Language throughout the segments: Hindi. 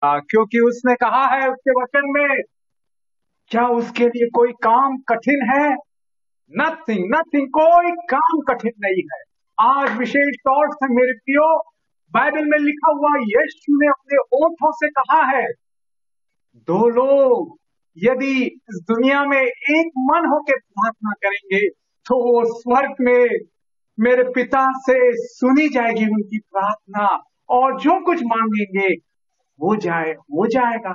क्योंकि उसने कहा है उसके वचन में, क्या उसके लिए कोई काम कठिन है? नथिंग, नथिंग, कोई काम कठिन नहीं है। आज विशेष तौर से मेरे प्रियो, बाइबल में लिखा हुआ यीशु ने अपने ओठों से कहा है, दो लोग यदि इस दुनिया में एक मन होकर प्रार्थना करेंगे तो वो स्वर्ग में मेरे पिता से सुनी जाएगी उनकी प्रार्थना, और जो कुछ मांगेंगे हो जाएगा।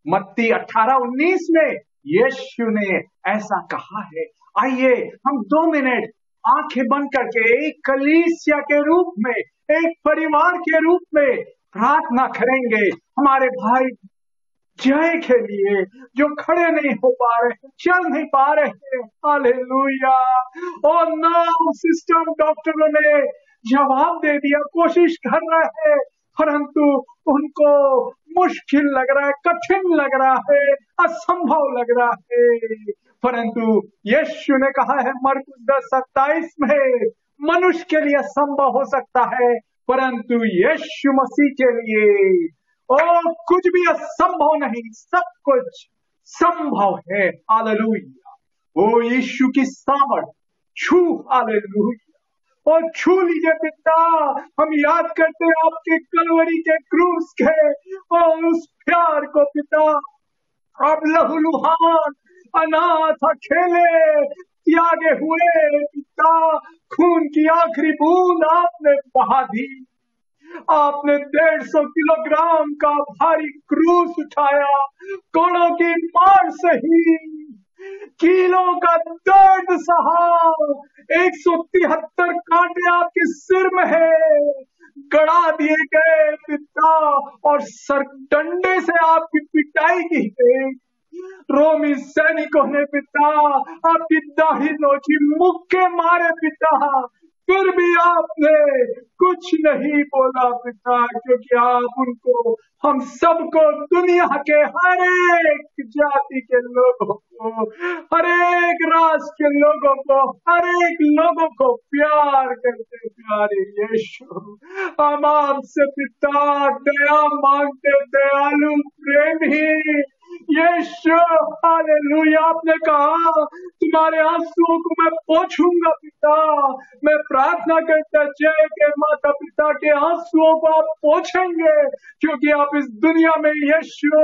मत्ती 18:19 में यीशु ने ऐसा कहा है। आइए हम 2 मिनट आंखें बंद करके एक कलीसिया के रूप में, एक परिवार के रूप में प्रार्थना करेंगे हमारे भाई जय के लिए, जो खड़े नहीं हो पा रहे, चल नहीं पा रहे। हालेलुया। और नाउ सिस्टम डॉक्टरों ने जवाब दे दिया, कोशिश कर रहे हैं, परंतु उनको मुश्किल लग रहा है, कठिन लग रहा है, असंभव लग रहा है। परंतु यीशु ने कहा है मरकुस 10:27 में, मनुष्य के लिए असंभव हो सकता है, परंतु यीशु मसीह के लिए और कुछ भी असंभव नहीं, सब कुछ संभव है। हालेलुया। ओ यीशु की सामर्थ छू, हालेलुया, और छू लीजिए पिता। हम याद करते हैं आपके कलवरी के क्रूस के और उस प्यार को पिता। अब लहूलुहान अनाथ अकेले त्यागे हुए पिता, खून की आखिरी बूंद आपने बहा दी। आपने 150 किलोग्राम का भारी क्रूस उठाया, कोड़ों की मार सही, कीलों का दर्द सहा, 173 कांटे आपके सिर में है, गड़ा दिए गए पिता, और सर डंडे से आपकी पिटाई की गई। रोमी सैनिकों ने पिता आपकी दाढ़ी नोची, मुक्के मारे पिता, फिर भी आपने कुछ नहीं बोला पिता, क्योंकि आप उनको, हम सबको, दुनिया के हर एक जाति के लोगों को, हर एक राष्ट्र के लोगों को, हर एक लोगों को प्यार करते प्यारे यीशु, हम आपसे पिता दया मांगते, दयालु प्रेमी यीशु। हालेलुया। आपने कहा तुम्हारे आंसुओं को मैं पोंछूंगा पिता। मैं प्रार्थना करता जय के माता पिता के आंसुओं को आप पोंछेंगे, क्योंकि आप इस दुनिया में यीशु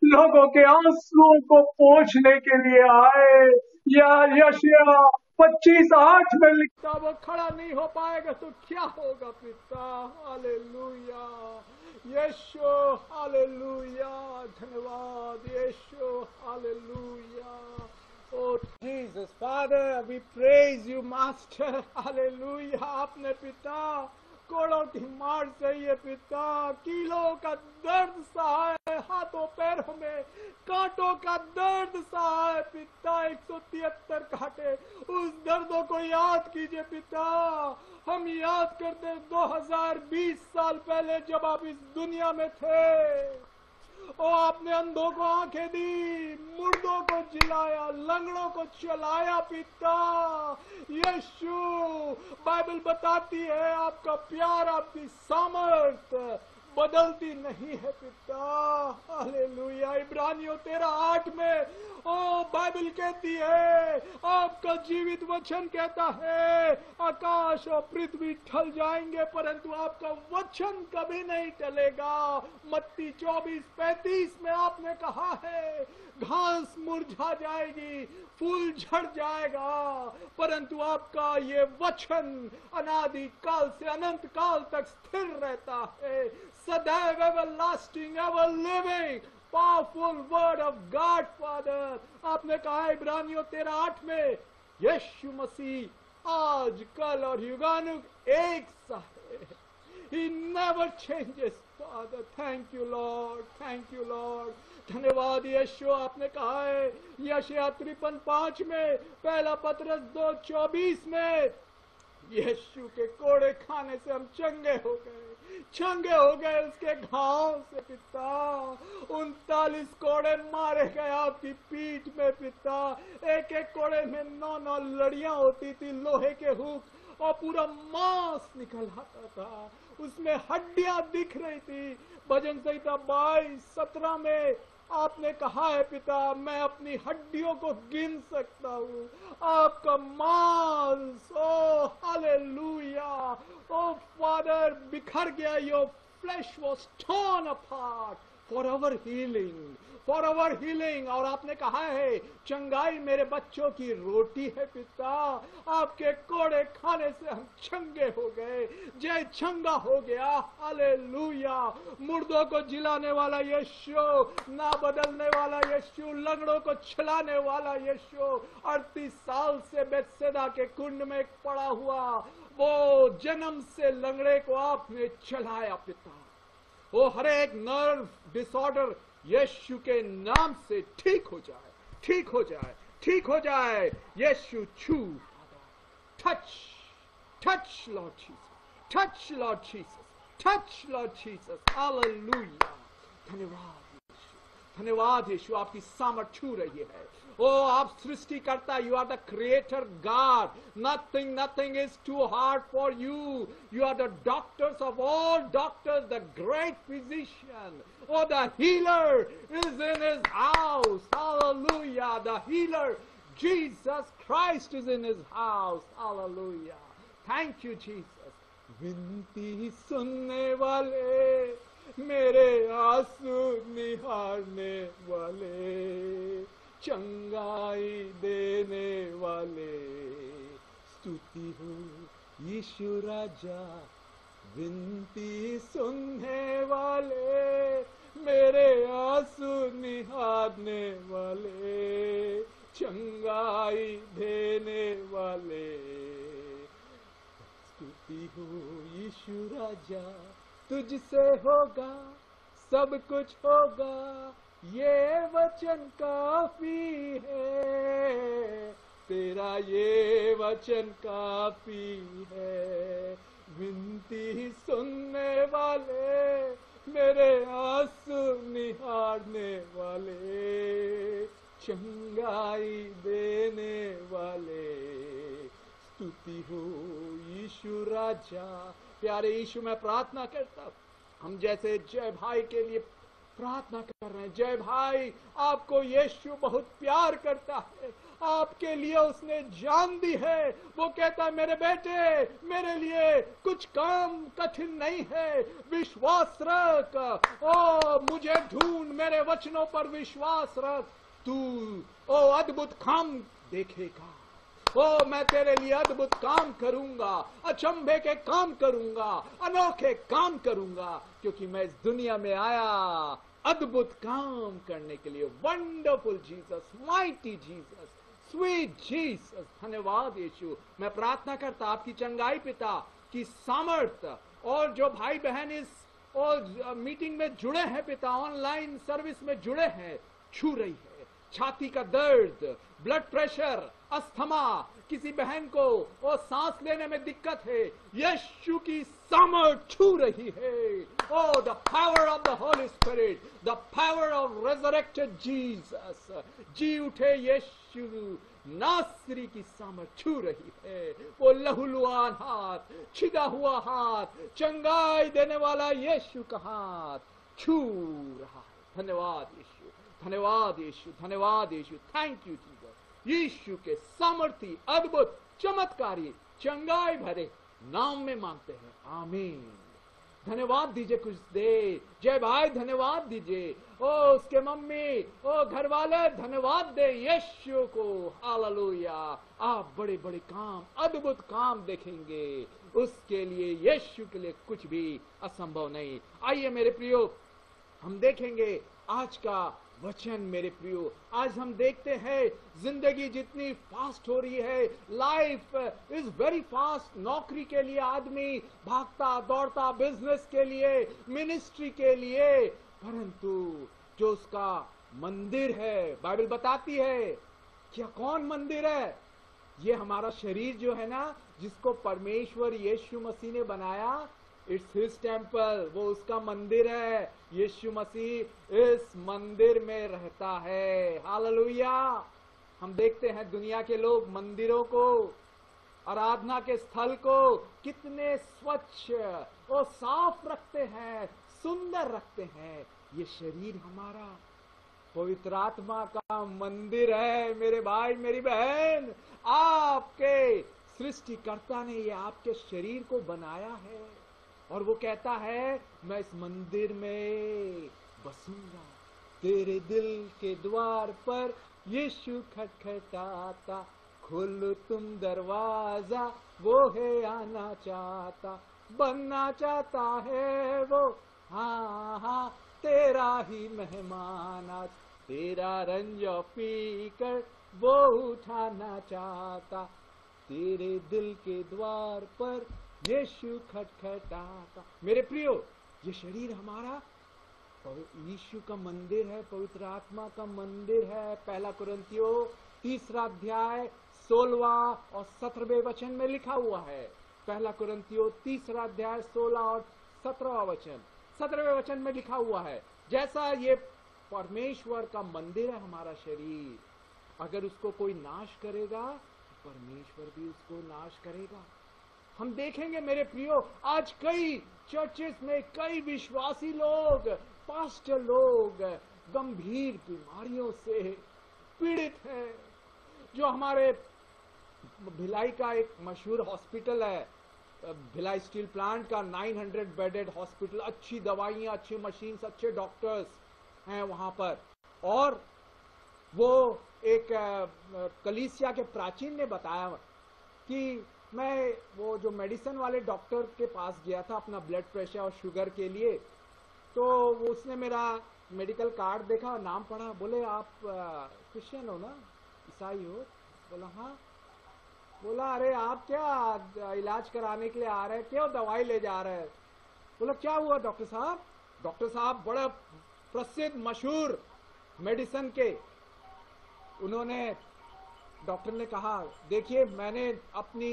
लोगों के आंसुओं को पोंछने के लिए आए। या यशायाह 25:8 में लिखता, वो खड़ा नहीं हो पाएगा तो क्या होगा पिता। हालेलुया यीशु, हालेलुया, धन्यवाद यीशु, hallelujah. Oh Jesus, Father, we praise you, Master, Hallelujah। आपने पिता कोड़ों की मार सही है पिता, कीलों का दर्द सहा है, हाथों पैरों में कांटों का दर्द सहा है पिता, 173 कांटे। उस दर्दों को याद कीजिए पिता। हम याद करते 2020 साल पहले जब आप इस दुनिया में थे, और आपने अंधों को आंखें दी, मुर्दों को जिलाया, लंगड़ों को चलाया पिता। यीशु, बाइबल बताती है आपका प्यार, आपकी सामर्थ बदलती नहीं है पिता। हालेलुया। इब्रानियों 13:8 में बाइबल कहती है, आपका जीवित वचन कहता है आकाश और पृथ्वी टल जाएंगे परंतु आपका वचन कभी नहीं टलेगा। मत्ती 24:35 में आपने कहा है, घास मुरझा जाएगी, फूल झड़ जाएगा, परंतु आपका ये वचन अनादि काल से अनंत काल तक स्थिर रहता है। सदैव, everlasting, ever living, powerful word of God father. आपने कहा इब्रानियों 13:8 में, यीशु मसीह आज, कल और युगानुग एक सा है। He never changes, Father. Thank you, Lord. Thank you, Lord. धन्यवाद यीशु। आपने कहा है यशायाह 53:5 में, पहला पतरस 2:24 में, यीशु के कोड़े खाने से हम चंगे हो गए उसके घाव से पिता। 39 कोड़े मारे गए आपकी पीठ में पिता। एक एक कोड़े में 9 लड़ियां होती थी, लोहे के हुक, और पूरा मांस निकल आता था। उसमें हड्डियां दिख रही थी। भजन संहिता 22:17 में आपने कहा है पिता, मैं अपनी हड्डियों को गिन सकता हूं। आपका मांस, ओ हालेलुया, ओ फादर, बिखर गया। Your flash was torn apart for our healing, for our healing. और आपने कहा है चंगाई मेरे बच्चों की रोटी है पिता, आपके कोड़े खाने से हम चंगे हो गए। जय चंगा हो गया, हालेलुया। मुर्दों को जिलाने वाला यीशु, ना बदलने वाला यीशु, लंगड़ों को चलाने वाला यीशु, 38 साल से बेतसैदा के कुंड में पड़ा हुआ वो जन्म से लंगड़े को आपने चलाया पिता। वो हर एक नर्व डिसऑर्डर यीशु के नाम से ठीक हो जाए, ठीक हो जाए, ठीक हो जाए। यीशु छू, touch, touch Lord Jesus, touch Lord Jesus, touch Lord Jesus, hallelujah. धन्यवाद यीशु, धन्यवाद यीशु, आपकी सामर्थ छू रही है। ओ आप सृष्टि करता, you are the creator God, nothing nothing is too hard for you. You are the doctors of all doctors, the great physician. Oh, the healer is in his house. Hallelujah. The healer, Jesus Christ, is in his house. Hallelujah. Thank you, Jesus. विनती सुनने वाले, मेरे आंसू निहारने वाले, चंगाई देने वाले, स्तुति हो यीशु राजा। विनती सुनने वाले, मेरे आंसू निहारने वाले, चंगाई देने वाले, स्तुति हो यीशु राजा। तुझसे होगा सब कुछ होगा, ये वचन काफी है, तेरा ये वचन काफी है। विनती सुनने वाले, मेरे आंसू निहारने वाले, चंगाई देने वाले, स्तुति हो यीशु राजा। प्यारे यीशु, मैं प्रार्थना करता, हम जैसे जय भाई के लिए प्रार्थना कर रहे हैं। जय भाई, आपको यीशु बहुत प्यार करता है, आपके लिए उसने जान दी है। वो कहता है मेरे बेटे, मेरे लिए कुछ काम कठिन नहीं है, विश्वास रख। ओ मुझे ढूंढ, मेरे वचनों पर विश्वास रख, तू ओ अद्भुत काम देखेगा। ओ मैं तेरे लिए अद्भुत काम करूंगा, अचंभे के काम करूंगा, अनोखे काम करूंगा, क्योंकि मैं इस दुनिया में आया अद्भुत काम करने के लिए। Wonderful Jesus, mighty Jesus, sweet Jesus, धन्यवाद यीशु। मैं प्रार्थना करता आपकी चंगाई पिता की सामर्थ, और जो भाई बहन इस और मीटिंग में जुड़े हैं पिता, ऑनलाइन सर्विस में जुड़े हैं, छू रही है। छाती का दर्द, ब्लड प्रेशर, अस्थमा, किसी बहन को और सांस लेने में दिक्कत है, यीशु की सामर्थ छू रही है। Oh, the power of the Holy Spirit, the power of resurrected Jesus, जी उठे यीशु नासरी की सामर्थ छू रही है। वो लहूलुहान हाथ, छिदा हुआ हाथ, चंगाई देने वाला यीशु का हाथ छू रहा है। धन्यवाद यीशु, धन्यवाद यीशु, धन्यवाद Yeshu. Thank you Jesus. Yeshu के सामर्थी, अद्भुत, चमत्कारी, चंगाई भरे नाम में मांगते हैं, आमीन। धन्यवाद दीजिए कुछ दे। जय भाई धन्यवाद दीजिए। ओ उसके मम्मी, ओ घर वाले धन्यवाद दे यीशु को। हालेलुया। आप बड़े बड़े काम, अद्भुत काम देखेंगे। उसके लिए, यीशु के लिए कुछ भी असंभव नहीं। आइए मेरे प्रियो, हम देखेंगे आज का वचन। मेरे प्रियो, आज हम देखते हैं जिंदगी जितनी फास्ट हो रही है, लाइफ इज वेरी फास्ट। नौकरी के लिए आदमी भागता दौड़ता, बिजनेस के लिए, मिनिस्ट्री के लिए, परंतु जो उसका मंदिर है, बाइबल बताती है क्या कौन मंदिर है? ये हमारा शरीर जो है ना, जिसको परमेश्वर यीशु मसीह ने बनाया, इट्स हिज टेम्पल, वो उसका मंदिर है। यीशु मसीह इस मंदिर में रहता है। हालेलुया। हम देखते हैं दुनिया के लोग मंदिरों को आराधना के स्थल को कितने स्वच्छ और साफ रखते हैं, सुंदर रखते हैं। ये शरीर हमारा पवित्र आत्मा का मंदिर है। मेरे भाई मेरी बहन, आपके सृष्टिकर्ता ने ये आपके शरीर को बनाया है और वो कहता है मैं इस मंदिर में बसूंगा। तेरे दिल के द्वार पर यीशु खटखटाता, खोलो तुम दरवाजा, वो है आना चाहता, बनना चाहता है वो, हाँ हाँ तेरा ही मेहमान आज, तेरा रंज पी कर वो उठाना चाहता। तेरे दिल के द्वार पर यीशु खटखटाता। मेरे प्रियो, ये शरीर हमारा यीशु का मंदिर है, पवित्र आत्मा का मंदिर है। पहला कुरिन्थियों 3 अध्याय 16 और 17वें वचन में लिखा हुआ है। पहला कुरिन्थियों 3 अध्याय 16 और 17वां वचन, 17वें वचन में लिखा हुआ है, जैसा ये परमेश्वर का मंदिर है हमारा शरीर, अगर उसको कोई नाश करेगा, परमेश्वर भी उसको नाश करेगा। हम देखेंगे मेरे प्रियो, आज कई चर्चेस में कई विश्वासी लोग, पास्टर लोग गंभीर बीमारियों से पीड़ित हैं। जो हमारे भिलाई का एक मशहूर हॉस्पिटल है, भिलाई स्टील प्लांट का 900 बेडेड हॉस्पिटल, अच्छी दवाइयां, अच्छी मशीन, अच्छे डॉक्टर्स हैं वहां पर। और वो एक कलीसिया के प्राचीन ने बताया कि मैं वो जो मेडिसिन वाले डॉक्टर के पास गया था अपना ब्लड प्रेशर और शुगर के लिए, तो उसने मेरा मेडिकल कार्ड देखा, नाम पढ़ा, बोले आप क्रिश्चियन हो ना, ईसाई हो? बोला हाँ। बोला अरे आप क्या इलाज कराने के लिए आ रहे हैं, क्यों दवाई ले जा रहे हैं? बोला क्या हुआ डॉक्टर साहब? डॉक्टर साहब बड़ा प्रसिद्ध मशहूर मेडिसिन के, उन्होंने डॉक्टर ने कहा देखिए मैंने अपनी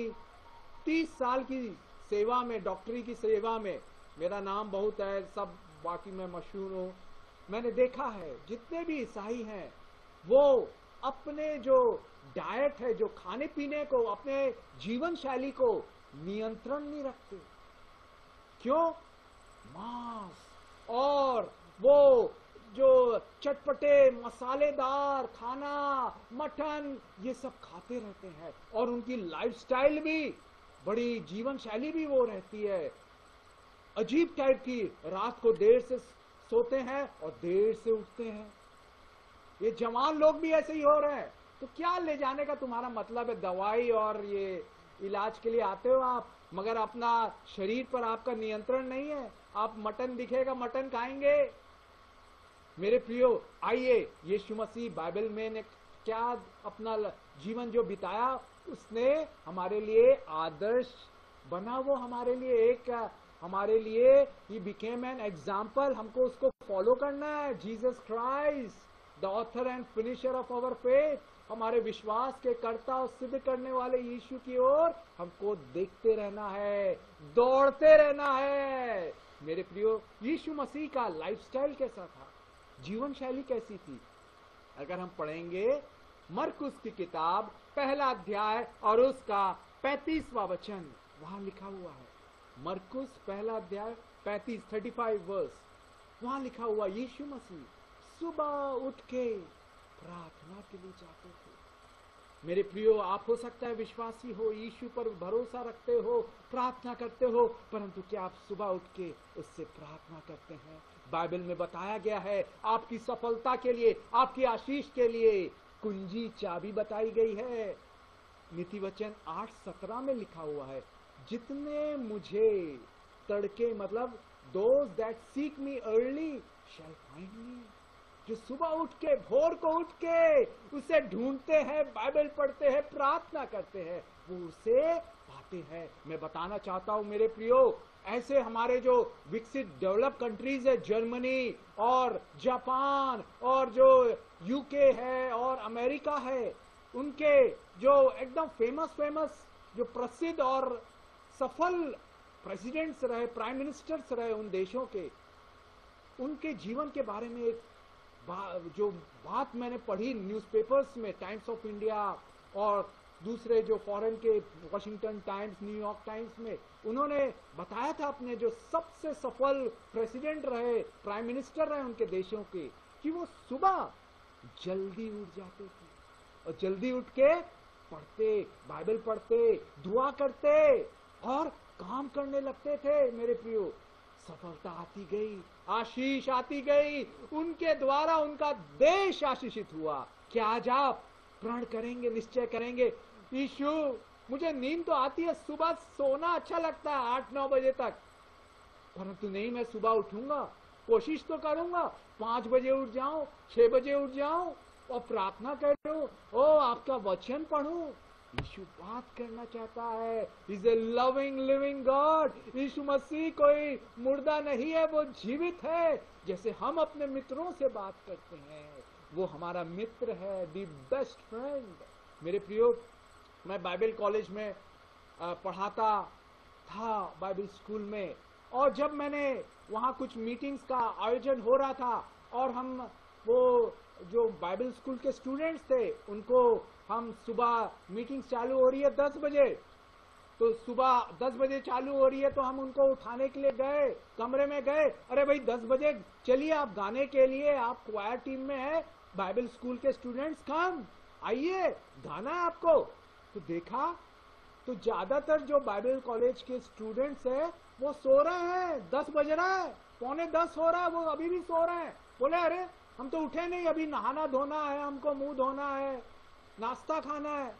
30 साल की सेवा में, डॉक्टरी की सेवा में, मेरा नाम बहुत है, सब बाकी मैं मशहूर हूं, मैंने देखा है जितने भी ईसाई हैं वो अपने जो डाइट है, जो खाने पीने को, अपने जीवन शैली को नियंत्रण नहीं रखते। क्यों? मांस और वो जो चटपटे मसालेदार खाना, मटन, ये सब खाते रहते हैं और उनकी लाइफस्टाइल भी, बड़ी जीवन शैली भी वो रहती है अजीब टाइप की। रात को देर से सोते हैं और देर से उठते हैं। ये जवान लोग भी ऐसे ही हो रहे हैं। तो क्या ले जाने का तुम्हारा मतलब है? दवाई और ये इलाज के लिए आते हो आप, मगर अपना शरीर पर आपका नियंत्रण नहीं है। आप मटन दिखेगा मटन खाएंगे। मेरे प्रियो, आइए, यीशु मसीह बाइबल में ने क्या अपना जीवन जो बिताया, उसने हमारे लिए आदर्श बना, वो हमारे लिए एक, हमारे लिए ही बिकेम एन एग्जाम्पल। हमको उसको फॉलो करना है। Jesus Christ the author and finisher of our faith, हमारे विश्वास के कर्ता और सिद्ध करने वाले यीशु की ओर हमको देखते रहना है, दौड़ते रहना है। मेरे प्रियो, यीशु मसीह का लाइफस्टाइल कैसा था, जीवन शैली कैसी थी? अगर हम पढ़ेंगे मरकुस की किताब 1 अध्याय और उसका 35वां वचन, वहां लिखा हुआ है, मरकुस 1 अध्याय 35 वर्स, वहां लिखा हुआ यीशु मसीह सुबह उठ के प्रार्थना के लिए जाते थे। मेरे प्रियो, आप हो सकता है विश्वासी हो, यीशु पर भरोसा रखते हो, प्रार्थना करते हो, परंतु क्या आप सुबह उठ के उससे प्रार्थना करते हैं? बाइबल में बताया गया है आपकी सफलता के लिए, आपकी आशीष के लिए कुंजी चाबी बताई गई है। नीति वचन 8:17 में लिखा हुआ है, जितने मुझे तड़के, मतलब those that seek me early shell find me, जो सुबह उठ के, भोर को उठ के उसे ढूंढते हैं, बाइबल पढ़ते हैं, प्रार्थना करते हैं, वो उसे पाते हैं। मैं बताना चाहता हूं मेरे प्रियो, ऐसे हमारे जो विकसित डेवलप कंट्रीज है, जर्मनी और जापान और जो यूके है और अमेरिका है, उनके जो एकदम फेमस जो प्रसिद्ध और सफल प्रेसिडेंट्स रहे, प्राइम मिनिस्टर्स रहे उन देशों के, उनके जीवन के बारे में एक जो बात मैंने पढ़ी न्यूज़पेपर्स में, टाइम्स ऑफ इंडिया और दूसरे जो फॉरेन के वॉशिंगटन टाइम्स, न्यूयॉर्क टाइम्स में उन्होंने बताया था अपने जो सबसे सफल प्रेसिडेंट रहे, प्राइम मिनिस्टर रहे उनके देशों के, कि वो सुबह जल्दी उठ जाते थे और जल्दी उठ के पढ़ते, बाइबल पढ़ते, दुआ करते और काम करने लगते थे। मेरे प्रियो, सफलता आती गई, आशीष आती गई, उनके द्वारा उनका देश आशीषित हुआ। क्या आज आप प्रण करेंगे, निश्चय करेंगे, यीशु मुझे नींद तो आती है, सुबह सोना अच्छा लगता है 8-9 बजे तक, परंतु नहीं, मैं सुबह उठूंगा, कोशिश तो करूंगा, 5 बजे उठ जाऊं, 6 बजे उठ जाऊं और प्रार्थना करूं, ओ आपका वचन पढ़ूं। यीशु बात करना चाहता है। Is a loving living God. Yeshu Masih कोई मुर्दा नहीं है, वो जीवित है। जैसे हम अपने मित्रों से बात करते हैं, वो हमारा मित्र है, दी बेस्ट फ्रेंड। मेरे प्रियो, मैं बाइबल कॉलेज में पढ़ाता था, बाइबल स्कूल में, और जब मैंने वहां कुछ मीटिंग्स का आयोजन हो रहा था और हम वो जो बाइबल स्कूल के स्टूडेंट्स थे उनको हम सुबह मीटिंग्स चालू हो रही है 10 बजे, तो सुबह 10 बजे चालू हो रही है तो हम उनको उठाने के लिए गए, कमरे में गए, अरे भाई 10 बजे चलिए आप गाने के लिए, आप क्वायर टीम में है, बाइबल स्कूल के स्टूडेंट्स कम आइए, गाना है आपको। तो देखा तो ज्यादातर जो बाइबल कॉलेज के स्टूडेंट्स है वो सो रहे हैं, 10 बज रहा है, 9:45 हो रहा है, वो अभी भी सो रहे हैं। बोले अरे हम तो उठे नहीं, अभी नहाना धोना है, हमको मुंह धोना है, नाश्ता खाना है।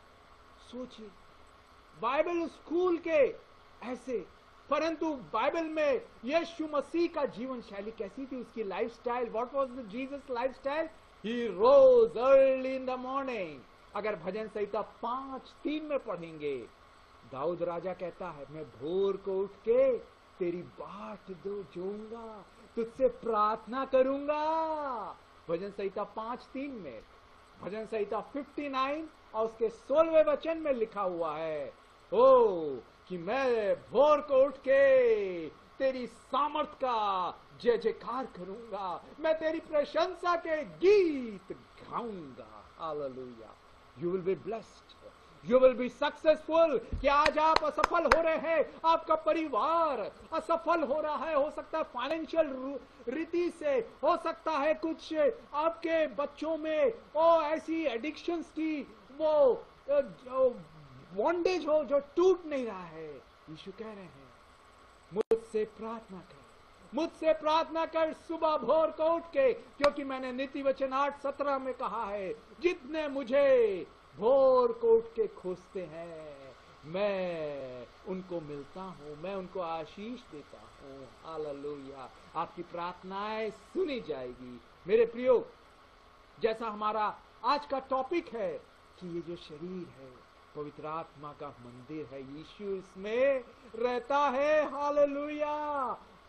सोचिए, बाइबल स्कूल के ऐसे, परंतु बाइबल में यीशु मसीह का जीवन शैली कैसी थी, उसकी lifestyle, what was the Jesus lifestyle? He rose early in the morning. अगर भजन संहिता 5:3 में पढ़ेंगे, दाऊद राजा कहता है, मैं भोर को उठ के तेरी बाट जोऊंगा, तुझसे प्रार्थना करूंगा। भजन संहिता 5:3 में, भजन संहिता 59 और उसके 16वें वचन में लिखा हुआ है, ओ कि मैं भोर को उठ के तेरी सामर्थ का जय जयकार करूंगा, मैं तेरी प्रशंसा के गीत गाऊंगा। Hallelujah. You will be blessed, you will be successful. कि आज आप असफल हो रहे हैं, आपका परिवार असफल हो रहा है, हो सकता है फाइनेंशियल रीति से, हो सकता है कुछ आपके बच्चों में ओ ऐसी एडिक्शंस की वो बॉन्डेज हो जो टूट नहीं रहा है। यीशु कह रहे हैं, मुझसे प्रार्थना कर, मुझसे प्रार्थना कर सुबह भोर को उठ के, क्योंकि मैंने नीति वचन 8:17 में कहा है, जितने मुझे भोर को उठ के खोजते हैं मैं उनको मिलता हूं, मैं उनको आशीष देता हूं। हालेलुया। आपकी प्रार्थनाएं सुनी जाएगी। मेरे प्रियो, जैसा हमारा आज का टॉपिक है कि ये जो शरीर है पवित्र आत्मा का मंदिर है, यीशु इसमें रहता है। हालेलुया।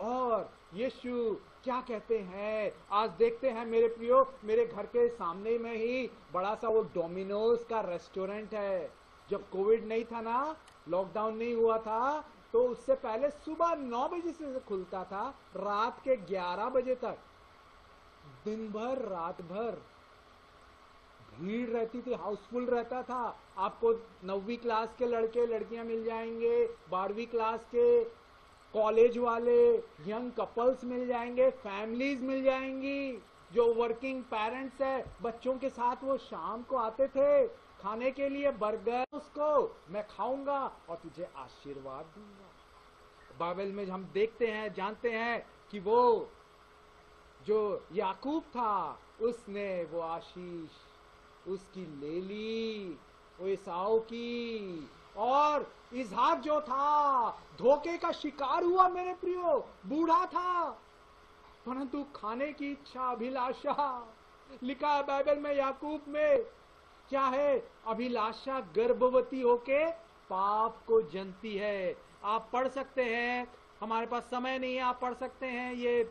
और यीशु क्या कहते हैं, आज देखते हैं मेरे प्रियो, मेरे घर के सामने में ही बड़ा सा वो डोमिनोज का रेस्टोरेंट है। जब कोविड नहीं था ना, लॉकडाउन नहीं हुआ था, तो उससे पहले सुबह 9 बजे से खुलता था, रात के 11 बजे तक, दिन भर रात भर भीड़ रहती थी, हाउसफुल रहता था। आपको 9वीं क्लास के लड़के लड़कियां मिल जाएंगे, 12वीं क्लास के, कॉलेज वाले, यंग कपल्स मिल जाएंगे, फैमिलीज मिल जाएंगी, जो वर्किंग पेरेंट्स है बच्चों के साथ वो शाम को आते थे खाने के लिए बर्गर, उसको मैं खाऊंगा और तुझे आशीर्वाद दूंगा। बाइबल में हम देखते हैं, जानते हैं कि वो जो याकूब था उसने वो आशीष उसकी ले ली, वो ईसाऊ की, और इसहाक जो था धोखे का शिकार हुआ। मेरे प्रियो, बूढ़ा था परंतु खाने की इच्छा, अभिलाषा, लिखा है बाइबल में, याकूब में क्या है, अभिलाषा गर्भवती होके पाप को जनती है। आप पढ़ सकते हैं, हमारे पास समय नहीं है, आप पढ़ सकते हैं ये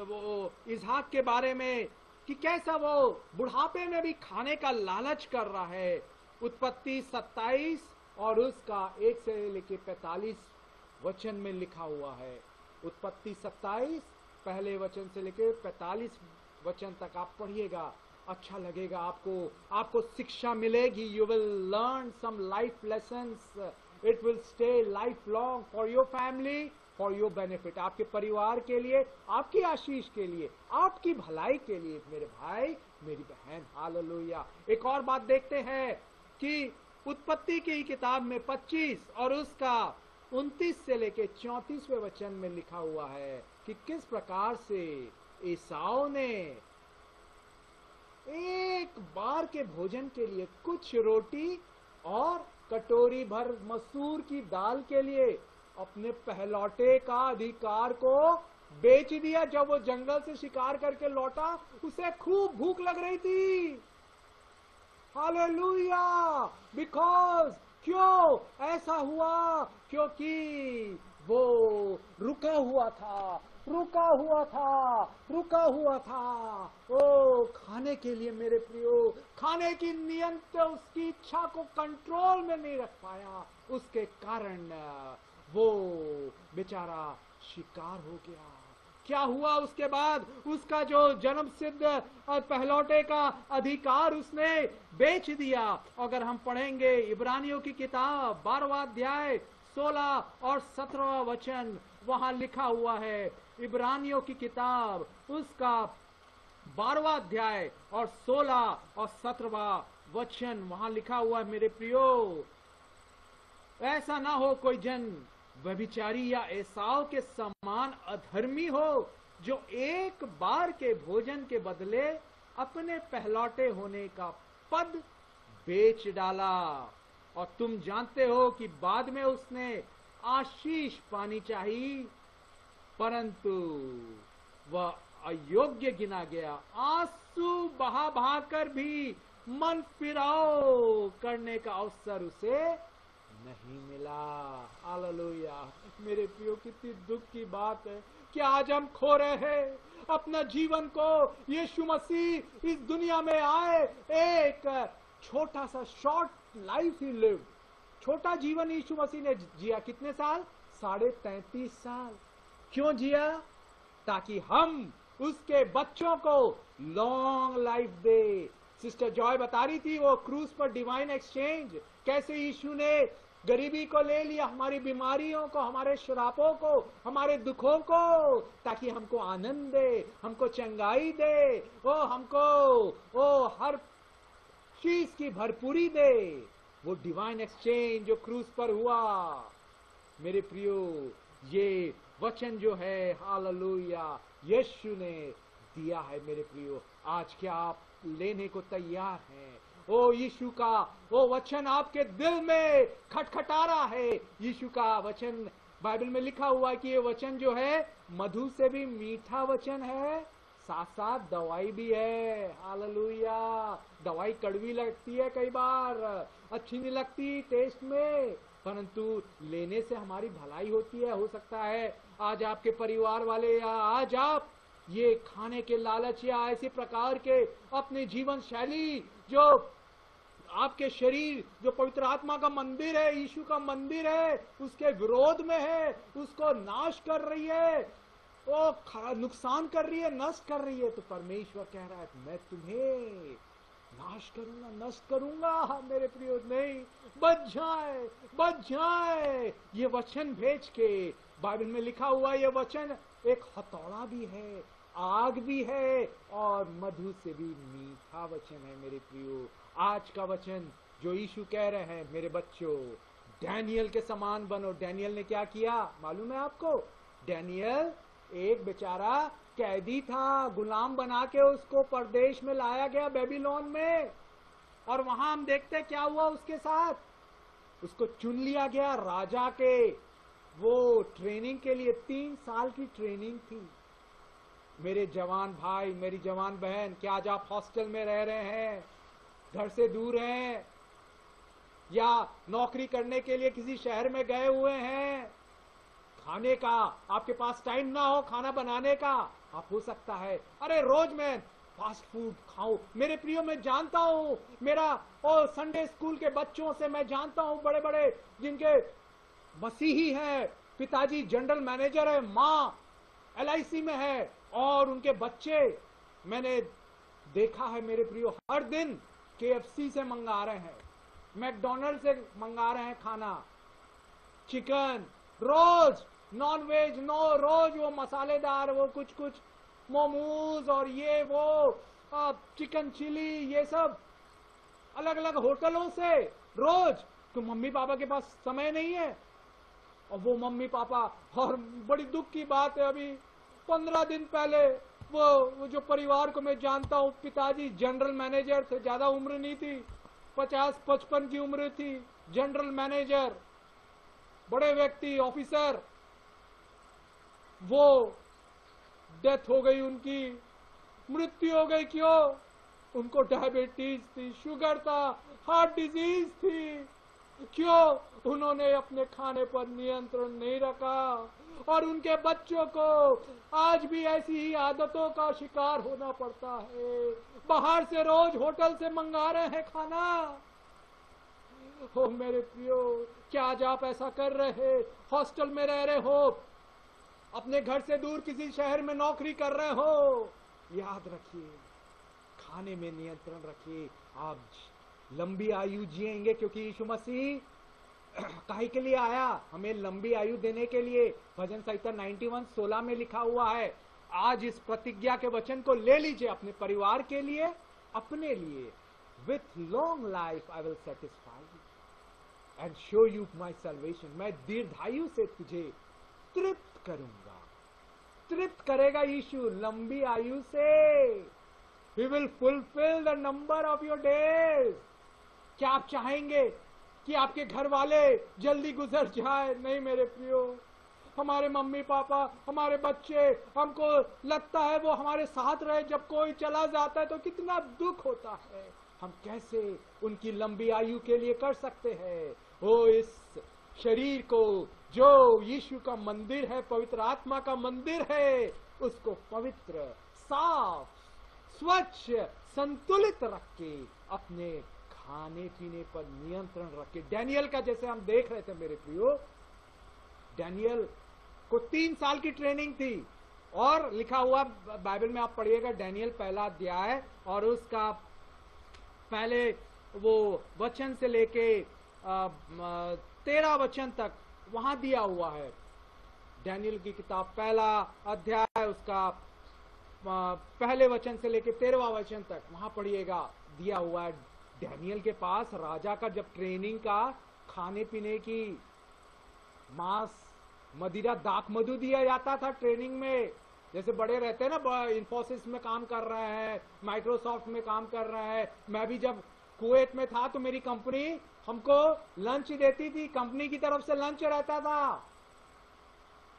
वो इसहाक के बारे में कि कैसा वो बुढ़ापे में भी खाने का लालच कर रहा है। उत्पत्ति 27 और उसका 1 से लेके 45 वचन में लिखा हुआ है। उत्पत्ति 27 पहले वचन से लेके 45 वचन तक आप पढ़िएगा। अच्छा लगेगा आपको शिक्षा मिलेगी। You will learn some life lessons, it will stay life long for your family, for your benefit, आपके परिवार के लिए, आपकी आशीष के लिए, आपकी भलाई के लिए मेरे भाई मेरी बहन। हालेलुया। एक और बात देखते हैं कि उत्पत्ति की किताब में 25 और उसका 29 से लेके 34वें वचन में लिखा हुआ है कि किस प्रकार से एसाव ने एक बार के भोजन के लिए कुछ रोटी और कटोरी भर मसूर की दाल के लिए अपने पहलौटे का अधिकार को बेच दिया। जब वो जंगल से शिकार करके लौटा, उसे खूब भूख लग रही थी। हालेलुया। बिकॉज क्यों ऐसा हुआ? क्योंकि वो रुका हुआ था। ओ खाने के लिए मेरे प्रियो, खाने की नियंत्रण उसकी इच्छा को कंट्रोल में नहीं रख पाया, उसके कारण वो बेचारा शिकार हो गया। क्या हुआ उसके बाद? उसका जो जन्म सिद्ध पहलौटे का अधिकार उसने बेच दिया। अगर हम पढ़ेंगे इब्रानियों की किताब 12वां अध्याय 16 और 17वां वचन, वहां लिखा हुआ है। इब्रानियों की किताब उसका 12वां अध्याय और 16 और 17वां वचन, वहां लिखा हुआ है मेरे प्रियो, ऐसा ना हो कोई जन व्यभिचारी या एसाव के समान अधर्मी हो, जो एक बार के भोजन के बदले अपने पहलौटे होने का पद बेच डाला। और तुम जानते हो कि बाद में उसने आशीष पानी चाहिए, परंतु वह अयोग्य गिना गया। आंसू बहा बहाकर भी मन फिराओ करने का अवसर उसे नहीं मिला। हालेलुया। मेरे प्रियो, कितनी दुख की बात है कि आज हम खो रहे हैं अपना जीवन को। यीशु मसीह इस दुनिया में आए, एक छोटा सा शॉर्ट लाइफ ही लिव, छोटा जीवन यीशु मसीह ने जिया। कितने साल? 33.5 साल। क्यों जिया? ताकि हम उसके बच्चों को लॉन्ग लाइफ दे। सिस्टर जॉय बता रही थी वो क्रूज पर डिवाइन एक्सचेंज, कैसे यीशु ने गरीबी को ले लिया, हमारी बीमारियों को, हमारे श्रापों को, हमारे दुखों को, ताकि हमको आनंद दे, हमको चंगाई दे, हमको हर चीज की भरपूरी दे। वो डिवाइन एक्सचेंज जो क्रूज पर हुआ। मेरे प्रियो, ये वचन जो है, हालेलुया, यीशु ने दिया है मेरे प्रियो। आज क्या आप लेने को तैयार हैं? ओ यीशु का वो वचन आपके दिल में खटखटा रहा है। यीशु का वचन, बाइबल में लिखा हुआ है कि ये वचन जो है मधु से भी मीठा वचन है, साथ साथ दवाई भी है। हालेलुया। दवाई कड़वी लगती है, कई बार अच्छी नहीं लगती टेस्ट में, परंतु लेने से हमारी भलाई होती है। हो सकता है आज आपके परिवार वाले या आज आप ये खाने के लालच या ऐसे प्रकार के अपने जीवन शैली जो आपके शरीर, जो पवित्र आत्मा का मंदिर है, यीशु का मंदिर है, उसके विरोध में है, उसको नाश कर रही है, वो नुकसान कर रही है, नष्ट कर रही है, तो परमेश्वर कह रहा है मैं तुम्हें नाश करूंगा, नष्ट करूंगा। मेरे प्रियो, नहीं, बच जाए। ये वचन भेज के, बाइबल में लिखा हुआ ये वचन एक हथौड़ा भी है, आग भी है और मधु से भी मीठा वचन है। मेरे प्रियो, आज का वचन जो यीशु कह रहे हैं, मेरे बच्चों, डैनियल के समान बनो। डैनियल ने क्या किया मालूम है आपको? डैनियल एक बेचारा कैदी था, गुलाम बना के उसको परदेश में लाया गया बेबीलोन में, और वहां हम देखते क्या हुआ उसके साथ। उसको चुन लिया गया राजा के वो ट्रेनिंग के लिए। 3 साल की ट्रेनिंग थी। मेरे जवान भाई, मेरी जवान बहन, क्या आज आप हॉस्टल में रह रहे हैं, घर से दूर हैं, या नौकरी करने के लिए किसी शहर में गए हुए हैं, खाने का आपके पास टाइम ना हो खाना बनाने का, आप हो सकता है अरे रोज मैं फास्ट फूड खाऊं। मेरे प्रियो, मैं जानता हूं, मेरा संडे स्कूल के बच्चों से मैं जानता हूं, बड़े बड़े जिनके मसीही हैं, पिताजी जनरल मैनेजर है, माँ LIC में है, और उनके बच्चे, मैंने देखा है मेरे प्रियो, हर दिन KFC से मंगा रहे हैं, मैकडोनल्ड से मंगा रहे हैं खाना, चिकन, रोज नॉन वेज, रोज वो मसालेदार, वो कुछ कुछ मोमोज और ये वो चिकन चिली, ये सब अलग अलग होटलों से रोज। तो मम्मी पापा के पास समय नहीं है। और वो मम्मी पापा, और बड़ी दुख की बात है, अभी 15 दिन पहले वो जो परिवार को मैं जानता हूं, पिताजी जनरल मैनेजर थे, ज्यादा उम्र नहीं थी, 50-55 की उम्र थी, जनरल मैनेजर, बड़े व्यक्ति, ऑफिसर, वो डेथ हो गई, उनकी मृत्यु हो गई। क्यों? उनको डायबिटीज थी, शुगर था, हार्ट डिजीज थी। क्यों? उन्होंने अपने खाने पर नियंत्रण नहीं रखा, और उनके बच्चों को आज भी ऐसी ही आदतों का शिकार होना पड़ता है। बाहर से रोज होटल से मंगा रहे हैं खाना। ओ मेरे प्रियो, क्या आज आप ऐसा कर रहे? हॉस्टल में रह रहे हो, अपने घर से दूर किसी शहर में नौकरी कर रहे हो, याद रखिए, खाने में नियंत्रण रखिए। आप लंबी आयु जिएंगे, क्योंकि यीशु मसीह काहे के लिए आया? हमें लंबी आयु देने के लिए। भजन संहिता 91:16 में लिखा हुआ है। आज इस प्रतिज्ञा के वचन को ले लीजिए अपने परिवार के लिए, अपने लिए। With long life I will satisfy you and show you my salvation. मैं दीर्घायु से तुझे तृप्त करूंगा। तृप्त करेगा यीशु लंबी आयु से। We will fulfill the number of your days। क्या आप चाहेंगे कि आपके घर वाले जल्दी गुजर जाए? नहीं मेरे प्रियो, हमारे मम्मी पापा, हमारे बच्चे, हमको लगता है वो हमारे साथ रहे, जब कोई चला जाता है तो कितना दुख होता है। हम कैसे उनकी लंबी आयु के लिए कर सकते हैं? वो इस शरीर को जो यीशु का मंदिर है, पवित्र आत्मा का मंदिर है, उसको पवित्र, साफ, स्वच्छ, संतुलित रख के अपने खाने पीने पर नियंत्रण रख के। डैनियल का जैसे हम देख रहे थे मेरे प्रियो, डैनियल को 3 साल की ट्रेनिंग थी, और लिखा हुआ बाइबल में आप पढ़िएगा, डैनियल पहला अध्याय और उसका पहले वो वचन से लेके 13 वचन तक वहां दिया हुआ है। डैनियल की किताब पहला अध्याय उसका पहले वचन से लेके 13वां वचन तक वहां पढ़िएगा, दिया हुआ है। डैनियल के पास राजा का जब ट्रेनिंग का खाने पीने की मांस, मदिरा, दाक मधु दिया जाता था ट्रेनिंग में। जैसे बड़े रहते हैं ना, इंफोसिस में काम कर रहे हैं, माइक्रोसॉफ्ट में काम कर रहे हैं। मैं भी जब कुवैत में था तो मेरी कंपनी हमको लंच देती थी, कंपनी की तरफ से लंच रहता था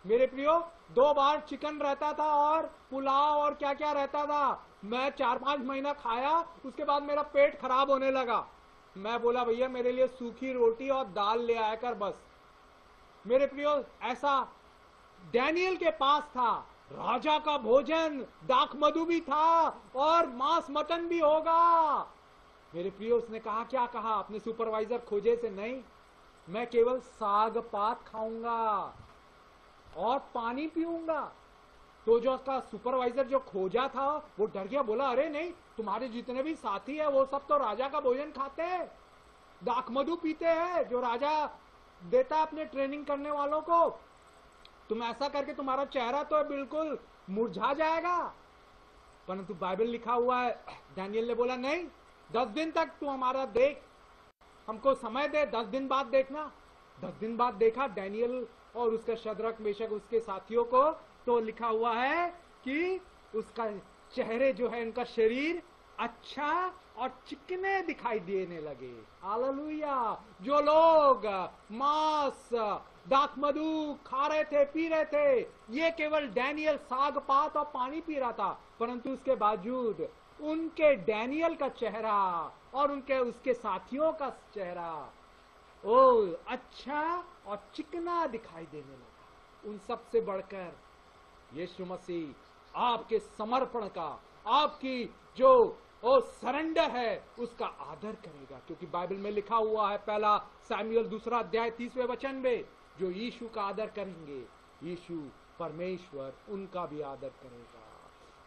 मेरे प्रियो। 2 बार चिकन रहता था और पुलाव और क्या क्या रहता था। मैं 4-5 महीना खाया, उसके बाद मेरा पेट खराब होने लगा। मैं बोला भैया मेरे लिए सूखी रोटी और दाल ले आया कर बस। मेरे प्रियो, ऐसा डैनियल के पास था। राजा का भोजन, दाख मधु भी था और मांस मटन भी होगा। मेरे प्रियो, उसने कहा, क्या कहा अपने सुपरवाइजर खोजे से? नहीं, मैं केवल साग पात खाऊंगा और पानी पीऊंगा। तो जो उसका सुपरवाइजर जो खोजा था वो डर गया, बोला अरे नहीं, तुम्हारे जितने भी साथी है वो सब तो राजा का भोजन खाते हैं, दाख मधु पीते हैं जो राजा देता है अपने ट्रेनिंग करने वालों को। तुम ऐसा करके तुम्हारा चेहरा तो बिल्कुल मुरझा जाएगा। परंतु बाइबल लिखा हुआ है, डैनियल ने बोला नहीं, 10 दिन तक तू हमारा देख, हमको समय दे, 10 दिन बाद देखना। 10 दिन बाद देखा डैनियल और उसका शद्रक, मेशक, उसके साथियों को, तो लिखा हुआ है कि उसका चेहरे जो है, उनका शरीर अच्छा और चिकने दिखाई देने लगे। हालेलुया। जो लोग मांस, दाख मधु खा रहे थे, पी रहे थे, ये केवल डैनियल साग पात और पानी पी रहा था, परंतु उसके बावजूद उनके डैनियल का चेहरा और उनके उसके साथियों का चेहरा ओ अच्छा और चिकना दिखाई देने लगा। उन सब से बढ़कर यीशु मसीह आपके समर्पण का, आपकी जो सरेंडर है, उसका आदर करेगा। क्योंकि बाइबल में लिखा हुआ है, पहला सैमुएल 2 अध्याय 30वें वचन में, जो यीशु का आदर करेंगे, यीशु परमेश्वर उनका भी आदर करेगा।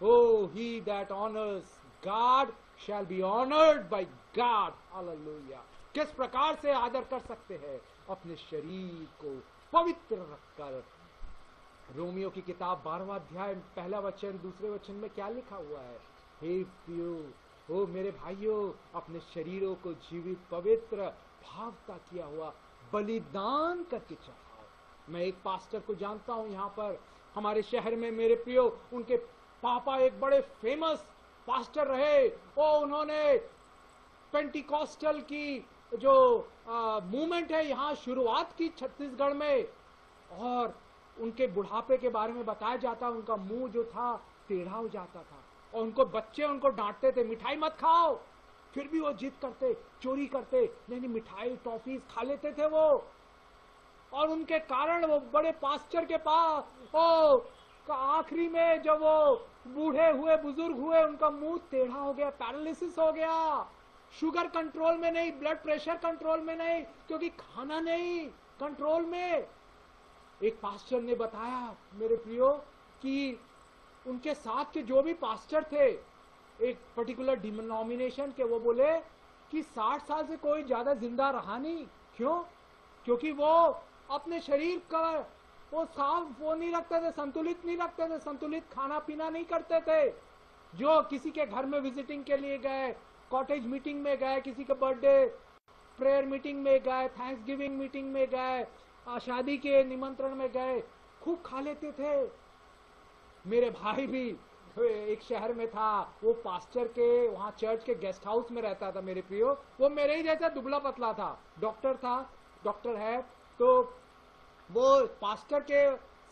Oh, he that honors God shall be honored by God. Hallelujah. किस प्रकार से आदर कर सकते हैं अपने शरीर को पवित्र रखकर। रोमियो की किताब 12वां अध्याय पहला वचन दूसरे वचन में क्या लिखा हुआ है? हे प्रियो, ओ मेरे भाइयों, अपने शरीरों को जीवित पवित्र भावता किया हुआ बलिदान करके चढ़ाओ। मैं एक पास्टर को जानता हूं यहाँ पर हमारे शहर में, मेरे प्रियो, उनके पापा एक बड़े फेमस पास्टर रहे और उन्होंने पेंटिकॉस्टल की जो मूवमेंट है यहाँ शुरुआत की छत्तीसगढ़ में। और उनके बुढ़ापे के बारे में बताया जाता, उनका मुंह जो था टेढ़ा हो जाता था और उनको बच्चे उनको डांटते थे, मिठाई मत खाओ, फिर भी वो जिद करते, चोरी करते, नहीं मिठाई टॉफीज खा लेते थे वो। और उनके कारण वो बड़े पास्टर के पास आखिरी में जब वो बूढ़े हुए, बुजुर्ग हुए, उनका मुंह टेढ़ा हो गया, पैरालिसिस हो गया, शुगर कंट्रोल में नहीं, ब्लड प्रेशर कंट्रोल में नहीं, क्योंकि खाना नहीं कंट्रोल में। एक पास्टर ने बताया मेरे प्रियो कि उनके साथ के जो भी पास्टर थे एक पर्टिकुलर डिनोमिनेशन के, वो बोले कि 60 साल से कोई ज्यादा जिंदा रहा नहीं। क्यों? क्योंकि वो अपने शरीर का वो साफ वो नहीं रखते थे, संतुलित नहीं रखते थे, संतुलित खाना पीना नहीं करते थे। जो किसी के घर में विजिटिंग के लिए गए, कॉटेज मीटिंग में गए, किसी का बर्थडे प्रेयर मीटिंग में गए, थैंक्स गिविंग मीटिंग में गए, शादी के निमंत्रण में गए, खूब खा लेते थे। मेरे भाई भी एक शहर में था, वो पास्टर के वहां चर्च के गेस्ट हाउस में रहता था मेरे प्रियो। वो मेरे ही जैसा दुबला पतला था, डॉक्टर था, डॉक्टर है, तो वो पास्टर के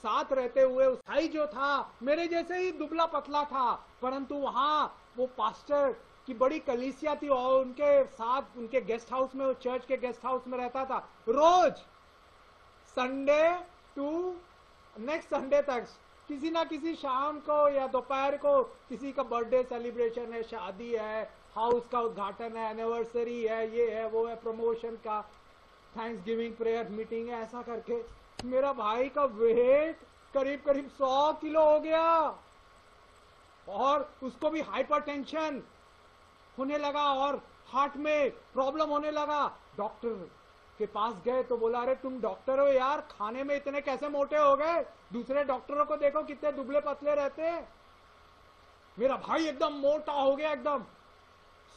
साथ रहते हुए भाई जो था मेरे जैसे ही दुबला पतला था, परंतु वहां वो पास्टर की बड़ी कलीसिया थी और उनके साथ उनके गेस्ट हाउस में, वो चर्च के गेस्ट हाउस में रहता था। रोज संडे टू नेक्स्ट संडे तक किसी ना किसी शाम को या दोपहर को किसी का बर्थडे सेलिब्रेशन है, शादी है, हाउस का उद्घाटन है, एनिवर्सरी है, ये है वो है, प्रमोशन का, थैंक्स गिविंग प्रेयर मीटिंग है, ऐसा करके मेरा भाई का वेट करीब करीब 100 किलो हो गया और उसको भी हाइपरटेंशन होने लगा और हार्ट में प्रॉब्लम होने लगा। डॉक्टर के पास गए तो बोला, अरे तुम डॉक्टर हो यार, खाने में इतने कैसे मोटे हो गए? दूसरे डॉक्टरों को देखो कितने दुबले पतले रहते हैं। मेरा भाई एकदम मोटा हो गया, एकदम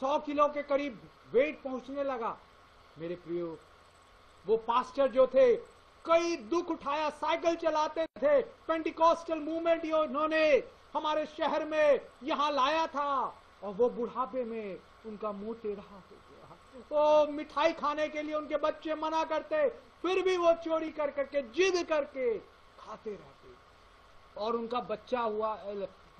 100 किलो के करीब वेट पहुंचने लगा। मेरे प्रियो, वो पास्टर जो थे कई दुख उठाया, साइकिल चलाते थे, पेंटिकॉस्टल मूवमेंट उन्होंने हमारे शहर में यहां लाया था और वो बुढ़ापे में उनका मुंह टेढ़ा हो गया। वो मिठाई खाने के लिए उनके बच्चे मना करते, फिर भी वो चोरी कर करके जिद करके खाते रहते और उनका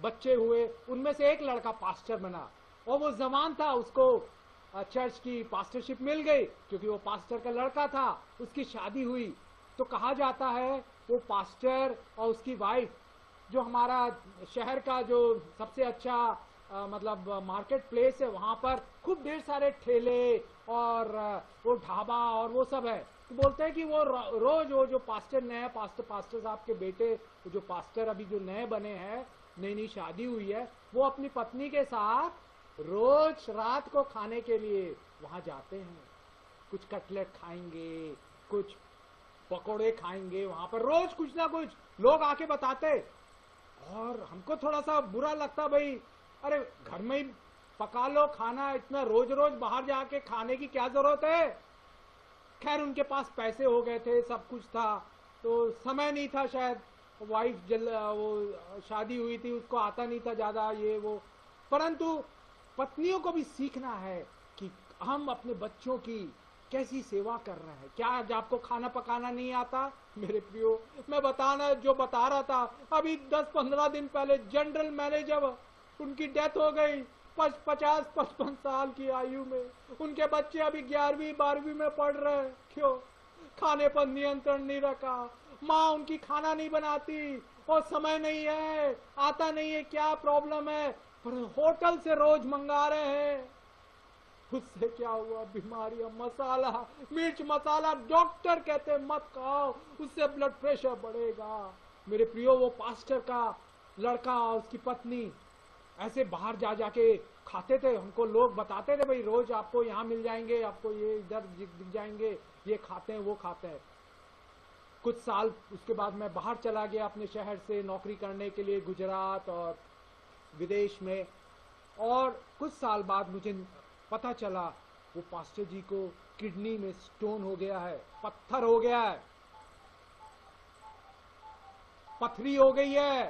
बच्चे हुए, उनमें से एक लड़का पास्टर बना और वो जवान था, उसको चर्च की पास्टरशिप मिल गई क्योंकि वो पास्टर का लड़का था। उसकी शादी हुई तो कहा जाता है वो पास्टर और उसकी वाइफ, जो हमारा शहर का जो सबसे अच्छा मतलब मार्केट प्लेस है, वहां पर खूब ढेर सारे ठेले और वो ढाबा और वो सब है। तो बोलते हैं कि वो रोज वो जो पास्टर नए पास्टर साहब के बेटे, जो पास्टर अभी जो नए बने हैं, नई शादी हुई है, वो अपनी पत्नी के साथ रोज रात को खाने के लिए वहां जाते हैं। कुछ कटलेट खाएंगे, कुछ पकोड़े खाएंगे, वहां पर रोज कुछ ना कुछ लोग आके बताते और हमको थोड़ा सा बुरा लगता, भाई अरे घर में ही पका लो खाना, इतना रोज रोज बाहर जाके खाने की क्या जरूरत है। खैर उनके पास पैसे हो गए थे, सब कुछ था, तो समय नहीं था, शायद वाइफ वो शादी हुई थी, उसको आता नहीं था ज्यादा ये वो। परंतु पत्नियों को भी सीखना है कि हम अपने बच्चों की कैसी सेवा कर रहे हैं। क्या आज आपको खाना पकाना नहीं आता? मेरे प्रियो, मैं बता रहा था अभी 10-15 दिन पहले जनरल मैनेजर उनकी डेथ हो गई 50-55 साल की आयु में। उनके बच्चे अभी 11वीं-12वीं में पढ़ रहे हैं। क्यों? खाने पर नियंत्रण नहीं रखा, माँ उनकी खाना नहीं बनाती और समय नहीं है, आता नहीं है, क्या प्रॉब्लम है, पर होटल से रोज मंगा रहे हैं। उससे क्या हुआ? बीमारियां, मसाला, मिर्च मसाला, डॉक्टर कहते मत खाओ, उससे ब्लड प्रेशर बढ़ेगा। मेरे प्रियो, वो पास्टर का लड़का और उसकी पत्नी ऐसे बाहर जा जाके खाते थे। हमको लोग बताते थे भाई रोज आपको यहाँ मिल जाएंगे, आपको ये इधर दिख जाएंगे, ये खाते हैं वो खाते हैं। कुछ साल उसके बाद मैं बाहर चला गया अपने शहर से नौकरी करने के लिए गुजरात और विदेश में। और कुछ साल बाद मुझे पता चला वो पास्टर जी को किडनी में स्टोन हो गया है, पत्थर हो गया है, पथरी हो गई है,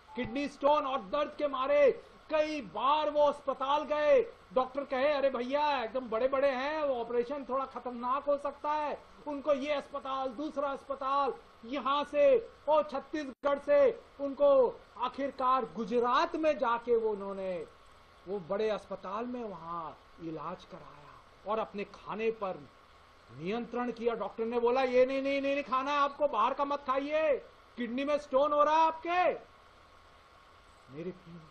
किडनी स्टोन। और दर्द के मारे कई बार वो अस्पताल गए। डॉक्टर कहे अरे भैया एकदम बड़े बड़े हैं, वो ऑपरेशन थोड़ा खतरनाक हो सकता है। उनको ये अस्पताल, दूसरा अस्पताल, यहां से और छत्तीसगढ़ से उनको आखिरकार गुजरात में जाके उन्होंने वो बड़े अस्पताल में वहां इलाज कराया और अपने खाने पर नियंत्रण किया। डॉक्टर ने बोला ये नहीं खाना है आपको, बाहर का मत खाइए, किडनी में स्टोन हो रहा है आपके। मेरे प्रियो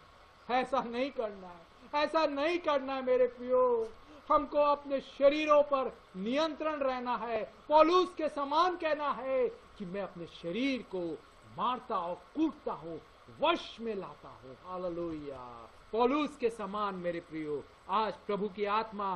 ऐसा नहीं करना है, ऐसा नहीं करना है मेरे प्रियो। हमको अपने शरीरों पर नियंत्रण रहना है। पौलुस के समान कहना है कि मैं अपने शरीर को मारता और कूटता हूं, वश में लाता हूं। हालेलुया। पौलुस के समान मेरे प्रियो आज प्रभु की आत्मा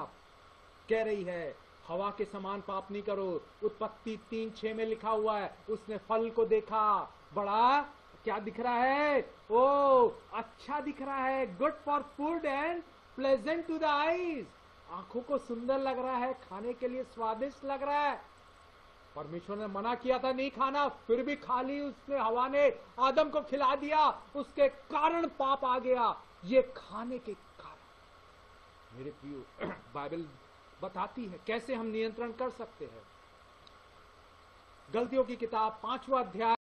कह रही है हवा के समान पाप नहीं करो। उत्पत्ति 3:6 में लिखा हुआ है, उसने फल को देखा, बड़ा क्या दिख रहा है, ओ अच्छा दिख रहा है, good for food and pleasant to the eyes. आंखों को सुंदर लग रहा है, खाने के लिए स्वादिष्ट लग रहा है। परमेश्वर ने मना किया था नहीं खाना, फिर भी खा ली उसने, हवा ने आदम को खिला दिया, उसके कारण पाप आ गया। ये खाने के कारण मेरे प्रियो बाइबल बताती है कैसे हम नियंत्रण कर सकते हैं। गलतियों की किताब 5वां अध्याय